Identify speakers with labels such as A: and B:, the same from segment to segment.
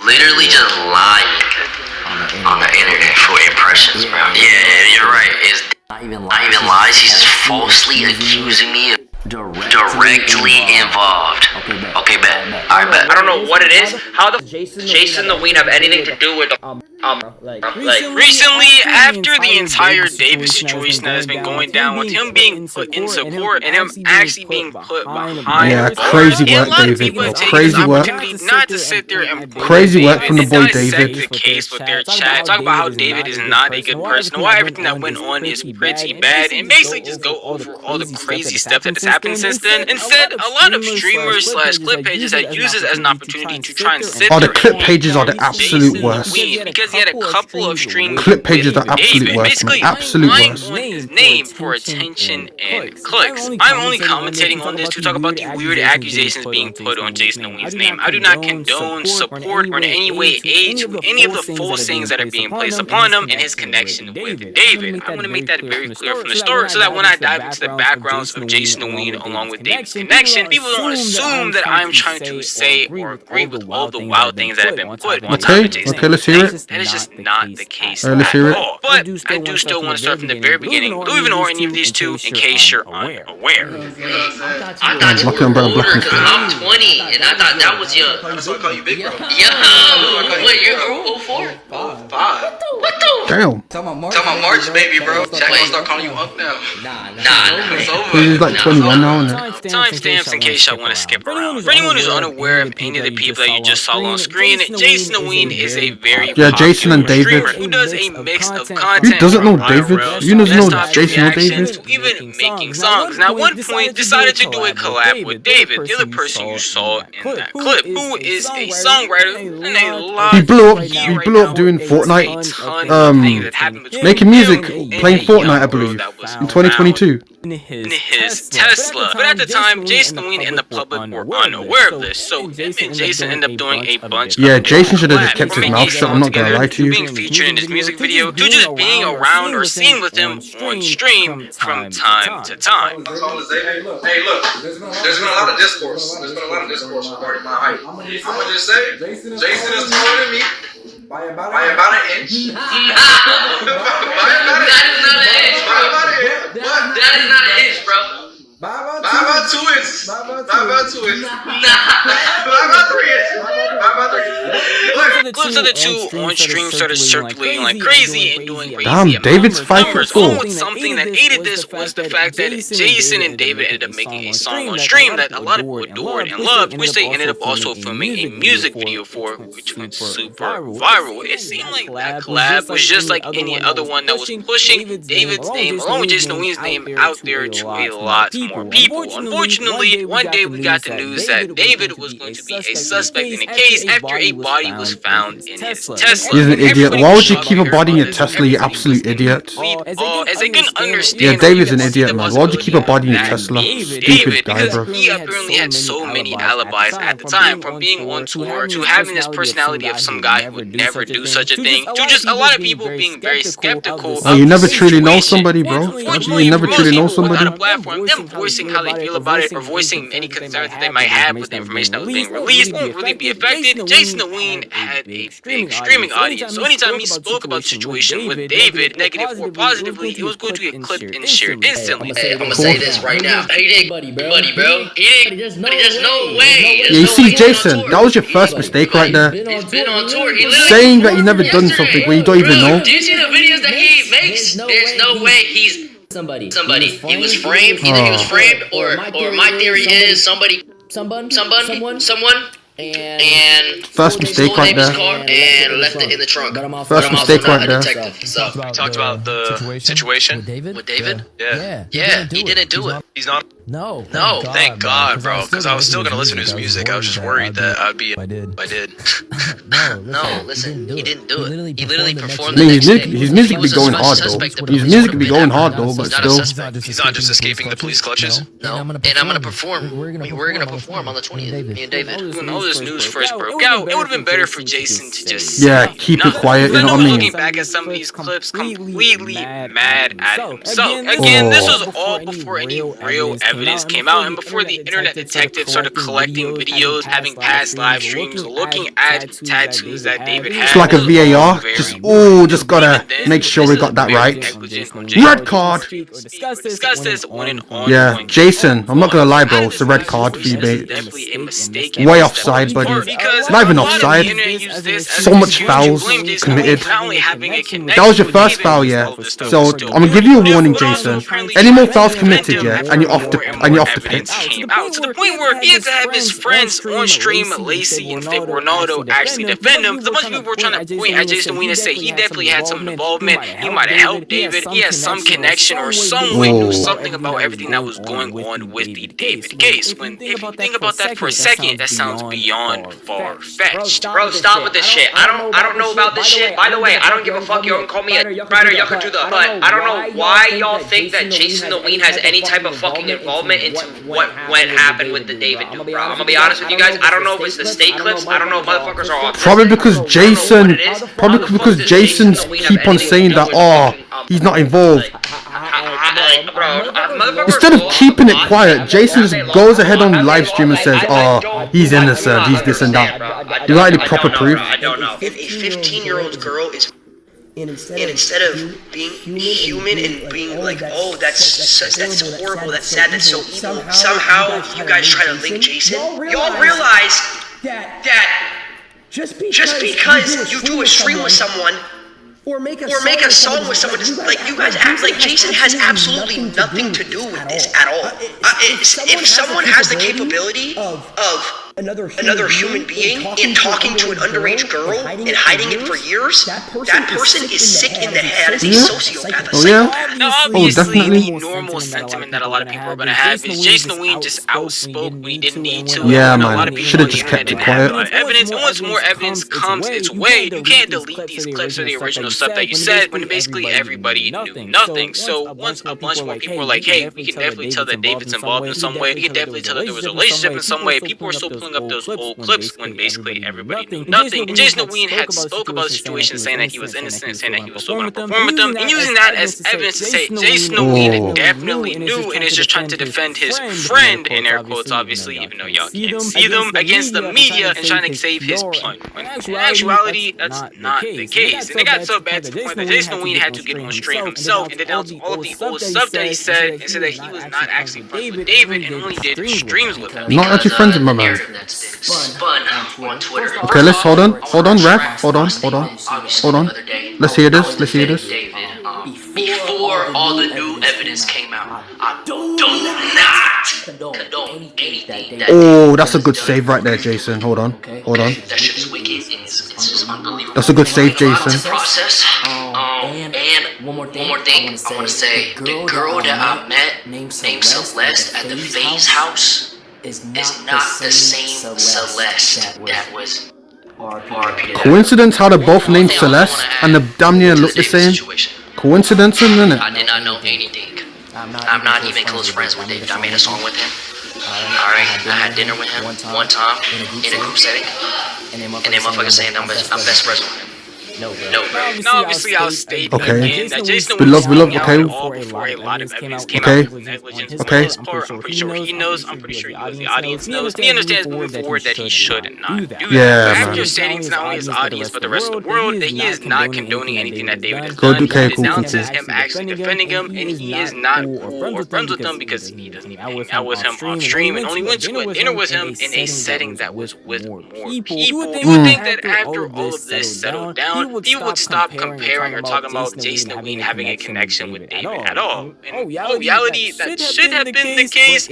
A: literally just lying on the internet for impressions, bro. Yeah, you're right. It's not even lies. He's just falsely accusing me of directly involved. Okay, bet. Alright, bet.
B: I don't know what it is. How the Jason the Ween have anything to do with recently, after the entire David situation that has been going down with him being put in support and him actually being put behind.
C: Yeah, crazy work, David. Crazy work.
B: Not to sit there and
C: crazy work from the boy David.
B: The case with their chat, talk about how David is not a good person, why everything that went on is pretty bad, and basically just go over all the crazy stuff that has happened since then. Instead, a lot of streamers slash clip pages that use this as an opportunity to try and sit
C: the clip pages are the absolute worst.
B: Because he had a couple of stream
C: clip pages are absolute worst, man. Absolute worst.
B: His name for attention and clicks. I'm only commentating on this to talk about the weird accusations being put on Jason the Ween's name. I do not condone, support, or in any way aid to any of the false things that are being placed upon him and his connection with David. I want to make that very clear from the start so that when I dive into the backgrounds of Jason the Ween along with David's connection, people don't assume that I'm trying to say or agree with all the wild things that have been put on top of Jason.
C: Okay, let's hear it.
B: That is just not the case
C: let's hear it.
B: But I do still want to start from the very beginning. Don't even know any of these two in case you're unaware.
A: I thought you were older because I'm 20 and I thought that was young.
D: That's why I call you big, bro.
A: Yo, what, you're 04?
D: 05.
A: What the?
C: Damn.
D: Tell my March, baby, bro. Jack gonna start calling you Unc now.
A: Nah.
D: It's over.
C: He's like 21 now, and
B: Timestamps in case y'all want to skip around. For anyone who's unaware of any of the people that you just saw on screen, Jason the Ween is a very
C: Jason and David.
B: who does a mix of content.
C: Who doesn't know David? You know Jason or David?
B: To even making songs. Now, at one point, decided to do a collab with David, the other person you saw in that clip, who is a songwriter and a lot.
C: He blew up doing Fortnite. Making music, playing Fortnite, I believe, in 2022.
B: In his Tesla. But at the time, Jason the Ween and the public were unaware of this, so him and Jason ended up doing a bunch of
C: Jason should have just kept his mouth shut, I'm not gonna lie to you.
B: Being featured in his music video, to just being around or seen with him on stream from time to time.
D: That's all I'm saying. Hey, look, there's been a lot of discourse. Regarding my height. I'm gonna just say, Jason is taller than me. By about an inch.
A: That is not an inch, bro.
D: By about 2 inches. By about 3 inches.
B: Clips of the two on stream started circulating like crazy and doing crazy
C: Damn, David's 5'4".
B: Along with something that aided this was the fact that Jason and David ended up making a song on stream that a lot of people adored and loved, which they ended up also filming a music video for, which went super viral. It seemed like that collab was just like any other one that was pushing David's name along with Jason Ween's name out there to a lot more people. Unfortunately, one day we got the news that David was going to be a suspect in the case after a body was found in his Tesla.
C: He's an idiot. Why would you keep a body in your Tesla, you absolute idiot?
B: As they couldn't understand.
C: Yeah, David's an idiot, man. Why would you keep a body in your Tesla? Stupid guy, bro.
B: He apparently had so many alibis at the time, from being on tour to having this personality of some guy who would never do such a thing, to just a lot of people being very skeptical.
C: Oh, you never truly know somebody, bro. You never truly know somebody.
B: On a platform, them voicing how they feel about it or voicing any concerns that they might have with the information that was being released won't really be affected. Jason the Ween had a big streaming audience, so anytime he spoke about the situation with David, negative or positively, it was going to get clipped and shared instantly.
A: Hey, I'm gonna say this right now. He didn't, buddy, bro. He didn't. There's no way.
C: Yeah, you see, Jason, that was your first mistake right there.
A: He's been on tour.
C: Saying that you never done something where you don't even know.
A: Do you see the videos that he makes? There's no way he's somebody. He was framed. Either he was framed, or my theory is someone, and
C: first mistake right there.
A: And left it in the trunk.
C: First mistake right there.
A: So
E: we talked about the situation
A: with David.
E: Yeah,
A: he didn't do it.
E: He's not.
A: No.
E: Thank God, bro. Because I was still gonna listen to his music. I was just worried that I'd be. I did.
A: No, listen. He didn't do it. He literally performed
C: I
A: the
C: mean,
A: next day.
C: his music be going hard though. His music be going hard though, but still.
E: He's not just escaping the police clutches.
A: No. And I'm gonna perform. We're gonna perform on the 20th. Me and David.
B: Who knows this news first broke out, it would have been better for Jason to just
C: keep it quiet. You know what I mean?
B: Looking back at some of these clips, completely mad at himself. Again, this was all before any real evidence came out, and before the internet detectives started collecting videos, having past live streams, looking at tattoos that David had.
C: It's like a VAR. Just gotta make sure we got that right. Red card.
B: Discuss this on and on.
C: Yeah, Jason, I'm not gonna lie, bro. It's a red card for you, mate. Way offside, buddy. Not even offside. So much fouls committed. That was your first foul, yeah. So I'm gonna give you a warning, Jason. Any more fouls committed, yeah, and you're off the pitch.
B: Came out to the point where he had to have his friends on stream, Lacey and Fake Ronaldo, actually defend him. So much people were trying to point at Jason Ween and say he definitely had some involvement. He might have helped David. He has some connection or some way knew something about everything that was going on with the David case. When if you think about that for a second, that sounds beyond far-fetched.
A: Bro, stop with this shit. I don't know about this shit. By the way, I don't give a fuck. Y'all can call me a writer, y'all can do the, but I don't know why y'all think that Jason the Ween has any type of fucking involvement into what happened with the David dude, bro. I'm gonna be honest with you guys. I don't know if it's the state clips. I don't know if motherfuckers are autistic.
C: Probably because Jason's keep on saying that, he's not involved. Instead of keeping it quiet, Jason just goes ahead on the live stream and says, he's innocent, he's this and that. You got any proper proof?
A: I don't know. If a 15-year-old girl is... And instead of being human and being like, that's horrible, that's sad, that's so evil, somehow you guys try to link Jason. Y'all realize that just because you do a stream with someone or make a song with someone, like, you guys act like Jason has absolutely nothing to do with this at all. If someone has the capability of another human being in talking to an underage girl and hiding it for years, that person is sick in the head, is a sociopath, a psychopath.
B: Now, obviously, the normal sentiment that a lot of people are going to have is Jason Ween just outspoke when he didn't need to.
C: Yeah, man, should have just kept it quiet.
B: Evidence, and once more evidence comes its way, you can't delete these clips or the original stuff that you said when basically everybody knew nothing. So once a bunch more people were like, hey, we can definitely tell that David's involved in some way, we can definitely tell that there was a relationship in some way, people were still pulling up those old clips when basically everybody knew nothing. And Jason Ween had spoke about the situation, saying that he was innocent, saying that he was still going to perform with them, and using that as evidence to say Jason Ween definitely knew and is just trying to defend his friend, in air quotes, obviously, even though y'all can't see them, against the media and trying to save his point. When in actuality, that's not the case. And it got so bad to the point that Jason Ween had to get on stream himself and denounce all of the old stuff that he said and said that he was not actually friends with David and only did streams with him.
C: Not actually friends with my man.
A: Spun on Twitter.
C: Okay, let's hold on, ref. Hold on. Let's hear this.
A: Before all the new evidence came out, I do not condone anything.
C: That's a good save right there, Jason. Hold on.
A: That shit's wicked. It's just unbelievable.
C: That's a good save, Jason.
A: Process. And one more thing I want to say. The girl that I met, named Celeste, at the FaZe house, is not the same Celeste that was RP.
C: Coincidence how they both named Celeste and the damn near look the same? Coincidence, isn't it?
A: I did not know anything. I'm not even close friends with David. I made a song with him. Alright, I had dinner with him one time in a group setting. And then motherfuckers saying I'm best friends with him. No,
B: Now, obviously, I'll state again that Jason
C: we love,
B: okay. All before a lot of evidence came out with negligence.
C: Okay.
B: I'm pretty sure he knows. I'm pretty sure you as the audience knows. He understands moving forward that he should not do that.
C: Yeah,
B: after stating to not only his audience but the rest of the world that he is not condoning anything that David has done. He denounces him actually defending him, and he is not cool or friends with him because he doesn't even hang out with him on stream and only went to a dinner with him in a setting that was with more people. You would think that after all of this settled down, you would stop comparing or talking about Jason Ween having a connection with David at all. In reality, that should have been the case.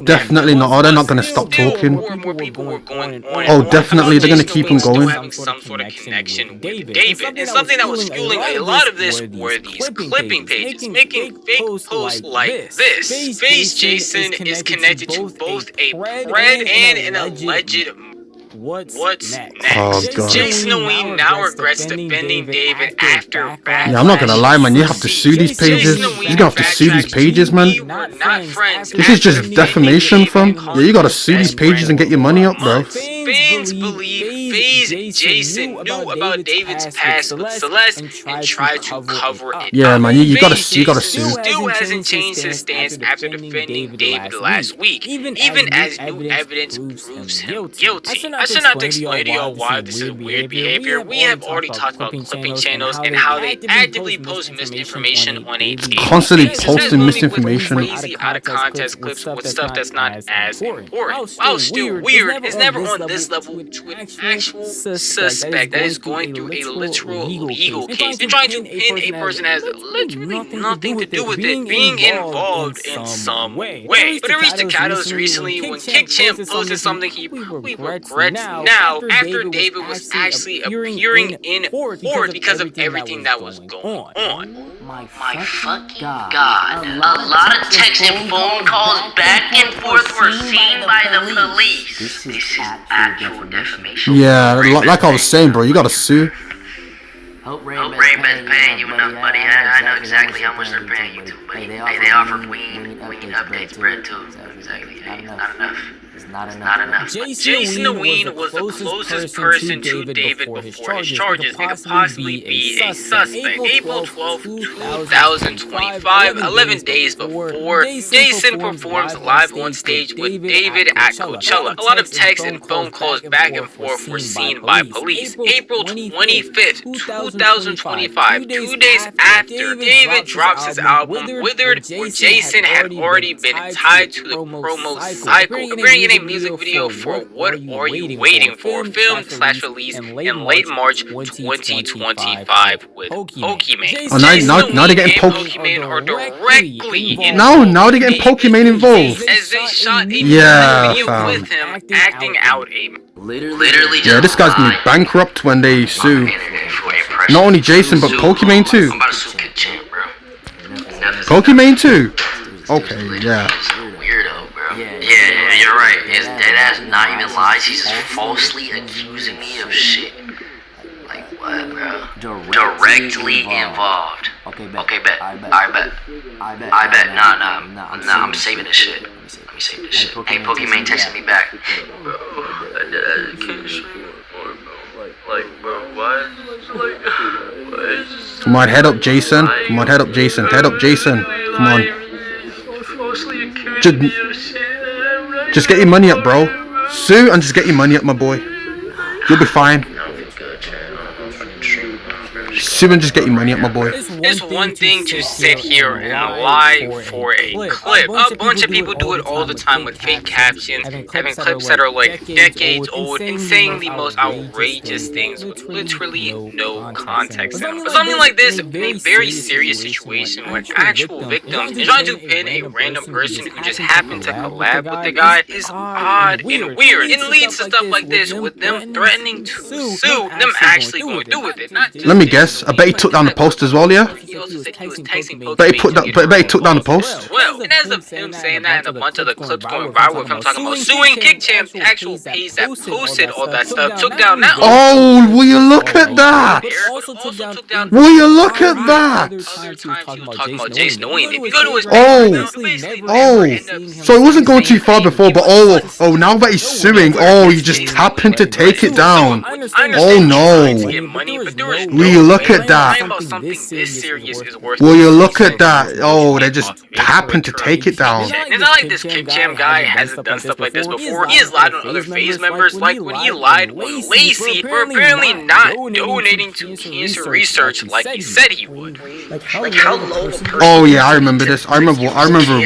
C: Definitely not. They're not going to stop talking.
B: More people were going on.
C: Definitely. They're going to keep him going.
B: Having some sort of connection with David. And something that was fueling a lot of this were these clipping pages, making fake posts like this. FaZe Jason is connected to both a thread and an alleged What's next?
C: Oh, God.
B: Jason Ween now regrets defending David after bad.
C: Yeah, I'm not gonna lie, man. You have to sue these pages. You're gonna have to sue these pages, man.
B: Not friends.
C: This is just defamation, fam. Yeah, you gotta sue these pages and get your money up, bro.
B: fans believe Jason knew about David's past with Celeste and tried to cover it.
C: Yeah, man, you gotta sue.
B: Still hasn't changed his stance after defending David last week, even as new evidence proves him guilty. I should not explain to y'all why this is weird behavior. We have already talked about clipping channels and how they actively post misinformation on a daily
C: Constantly
B: basis.
C: posting misinformation.
B: Crazy out of context clips with stuff that's not as important. While still weird, it's never on this level to an actual suspect that is going through a literal legal case. They're trying to pin a person as literally nothing to do with it being involved in some way. But it reached the catalyst recently when Kick Champ posted something he probably regrets now after David was actually appearing in court because of everything that was going on.
A: My fucking God. A lot of text and phone calls back and forth were seen by the police. This is actual defamation.
C: Yeah, like I was saying, bro, you gotta sue.
A: Hope Ray-Ban's paying you enough, buddy. I know exactly how much they're paying you to, buddy. Hey, they offer Queen updates bread too. Exactly. Hey, not enough. It's not enough.
B: Jason Ween was the closest person to David before his charges and could possibly be a suspect. April 12, 2025, 11 days before Jason performs live on stage with David at Coachella. A lot of texts and phone calls back and forth were seen by police. April 25th, 2025, 2 days after David drops his album Withered, where Jason had already been tied to the promo cycle, appearing in a music video for What Are You Waiting For, filmed/released in late March 2025 with Pokimane.
C: Oh, now they're getting
B: Pokimane are directly involved.
C: Now they're getting Pokimane involved.
B: As they shot a video
C: fam.
B: with him acting out a
A: Literally
C: Yeah, this guy's gonna be bankrupt when they sue. Not only Jason, but Pokimane too.
A: I'm about to sue Kick Champ, bro.
C: Pokimane too. Okay, yeah.
A: Weirdo, bro. Yeah, you're right. His dead ass not even lies. He's just falsely accusing me of shit. Like what, bro? Directly involved. Okay, bet. I bet. Nah. I'm saving this shit. Let me save this shit. Hey, Pokimane texting me back. Bro, I can't stream anymore, bro. Like, bro, what?
C: Come on, head up, Jason. Come on, head up, Jason. Come on. Just get your money up, bro. Sue and just get your money up, my boy. You'll be fine. Sue and just get your money up, my boy.
B: It's one thing to sit here and lie for a clip. A bunch of people do it all the time with fake captions, having clips that are like decades old, and saying the most outrageous things with literally no context. But something like this, in a very serious situation where actual victims is trying to pin a random person who just happened to collab with the guy, is odd and weird. It leads to stuff like this, with them threatening to sue, them actually going to do with it.
C: Let me guess. I bet he took down the post as well, yeah?
B: He also said he was texting
C: Bet he took down the post.
B: Well, and as of him saying that and a bunch of the clips going viral with him talking about suing Kick Champ's actual page that posted all that stuff took down that.
C: Oh, will you look at that? Will you look at that?
B: Other times he was talking about Jason Ween. If you go to his
C: So it wasn't going too far before, but oh, now that he's suing, you just happened to take it down. Oh no. Will you look at that? Will you look at that? Oh, they just happened to take it down.
B: It's not like this Kick Champ guy hasn't done stuff like this before. He has lied on other FaZe members, like when he lied on Lacey for apparently not donating to cancer research like he said he would.
A: Like how low a person
C: Oh yeah, I remember this. I remember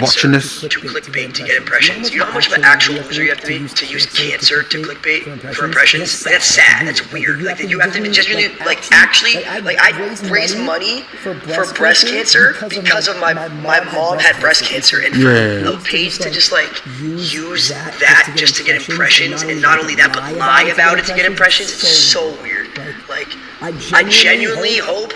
C: watching this.
A: to clickbait to get impressions. You know how much of an actual loser you have to be to use cancer to clickbait for impressions? Like, that's sad. That's weird. Like you have to be genuinely, like actually, like I raised money for breast cancer because of my mom had breast cancer, and for a page to just like use that just to get impressions, and not only that but lie about it to get impressions. It's so weird. Like I genuinely hope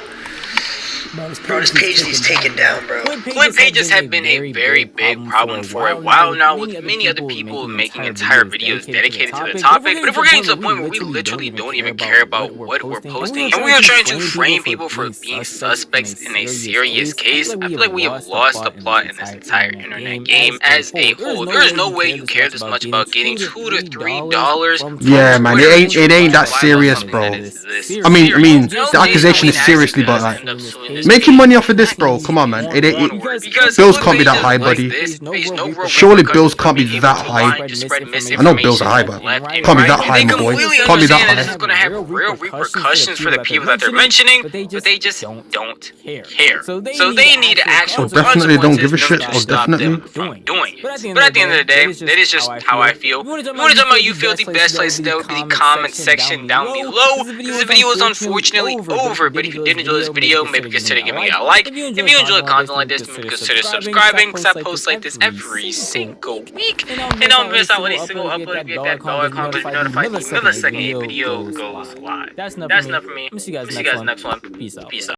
A: Bro, this page needs taken down, bro.
B: Flip pages have been a very big problem for a while now, with many other people making entire videos dedicated to the topic. But if we're getting to the point where we literally don't even care about what we're posting, and we are trying to frame people for being suspects in a serious case, I feel like we have lost the plot in this entire internet game as a whole. There is no way you care this much about getting $2 to $3.
C: Yeah, man, it ain't that serious, bro. I mean, the accusation is seriously, but like, making money off of this, bro. Come on, man. Bills can't be that high, buddy. Surely bills can't be that high. I know bills are high, but can't be that high, my boy. Can't be that
B: This is
C: high.
B: going to have real repercussions for the people that they're mentioning, but they just don't care. So they need actual
C: definitely don't give a
B: consequences
C: shit.
B: to stop
C: Definitely.
B: them from doing it. But at the end of the day, that is just how I feel. If you want to talk about you feel, the best place to go would be the comment section down below. This video is unfortunately over, but if you did enjoy this video, maybe consider giving it a like. If you enjoy content like this, maybe consider subscribing, because I post like this every single week. And don't miss out on a single upload if you hit that bell icon to be notified the millisecond a video goes live. That's enough for me. I'll see you guys next one. Peace out.